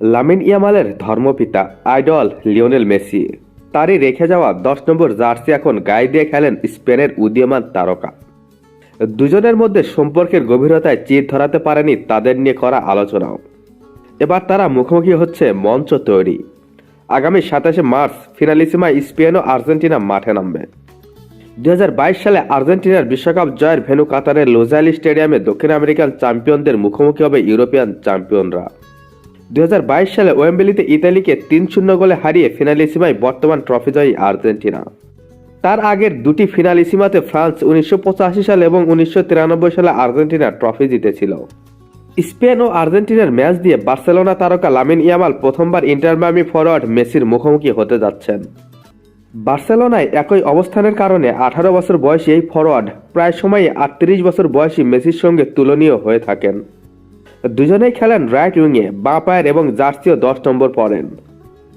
Lamine ইয়ামালের ধর্মপিতা idol Lionel Messi, তারই রেখে যাওয়া 10 নম্বর জার্সি এখন গায়ে দিয়ে খেলেন স্পেনের উদীয়মান তারকা। দুজনের মধ্যে সম্পর্কের গভীরতায় চির ধরাতে পারেনি তাদের নিয়ে করা আলোচনাও। এবার তারা মুখোমুখি হচ্ছে মঞ্চ তৈরি। আগামী 27 মার্চ ফিনালিসিমায় স্পেন ও আর্জেন্টিনা মাঠে নামবে। 2022 সালে আর্জেন্টিনার বিশ্বকাপ জয়ের ভেন্যু কাতারের লোজাইল স্টেডিয়ামে দক্ষিণ আমেরিকান চ্যাম্পিয়নদের মুখোমুখি হবে ইউরোপিয়ান চ্যাম্পিয়নরা। 2022 সালে ওয়েম্বলিতে ইতালিকে 3-0 গোলে হারিয়ে ফিনালিসিমায় বর্তমান ট্রফিজয়ী আর্জেন্টিনা। তার আগের দুটি ফিনালিসিমাতে ফ্রান্স 1985 সালে এবং 1993 সালে আর্জেন্টিনা ট্রফি জিতেছিল। স্পেন ও আর্জেন্টিনার ম্যাচ দিয়ে বার্সেলোনা তারকা লামিন ইয়ামাল প্রথমবার ইন্টার মায়ামি ফরওয়ার্ড মেসির মুখোমুখি হতে যাচ্ছেন। বার্সেলোনায় একই অবস্থানের কারণে 18 বছর বয়সী এই ফরওয়ার্ড প্রায় সময়ই 38 বছর বয়সী মেসির সঙ্গে তুলনীয় হয়ে থাকেন। দুজনেই খেলেন রাইট উইংয়ে, বাঁ পায়ের এবং জার্সিও 10 নম্বর পরেন।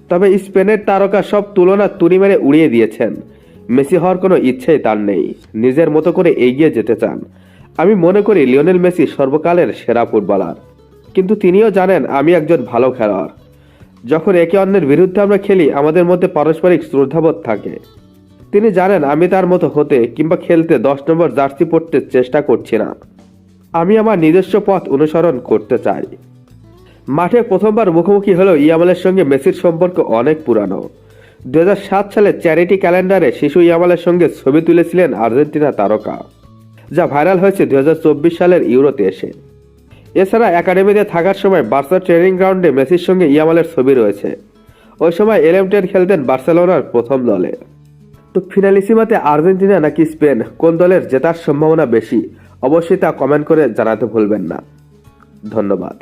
তবে স্পেনের তারকা সব তুলনা তুড়ি মেরে উড়িয়ে দিয়েছেন। মেসি হওয়ার কোনো ইচ্ছেই তার নেই, নিজের মতো করে এগিয়ে যেতে চান। আমি মনে করি লিওনেল মেসি সর্বকালের সেরা ফুটবলার, কিন্তু তিনিও জানেন আমি একজন ভালো খেলোয়াড়। যখন একে অন্যের বিরুদ্ধে আমরা খেলি আমাদের মধ্যে পারস্পরিক শ্রদ্ধাবোধ থাকে। তিনি জানেন আমি তার মতো হতে কিংবা খেলতে 10 নম্বর জার্সি পরতে চেষ্টা করছি না। আমি আমার নিজস্ব পথ অনুসরণ করতে চাই। মাঠে প্রথমবার মুখোমুখি হলেও ইয়ামালের সঙ্গে মেসির সম্পর্ক অনেক পুরানো। 2007 সালে চ্যারিটি ক্যালেন্ডারে শিশু ইয়ামালের সঙ্গে ছবি তুলেছিলেন আর্জেন্টিনা তারকা, যা ভাইরাল হয়েছে 2024 সালের ইউরোতে এসে। এছাড়া একাডেমিতে থাকার সময় বার্সা ট্রেনিং গ্রাউন্ডে মেসির সঙ্গে ইয়ামালের ছবি রয়েছে। ওই সময় এলেমটেন খেলতেন বার্সেলোনার প্রথম দলে। তো ফিনালিসিমাতে আর্জেন্টিনা নাকি স্পেন, কোন দলের জেতার সম্ভাবনা বেশি, অবশ্যই তা কমেন্ট করে জানাতে ভুলবেন না। ধন্যবাদ।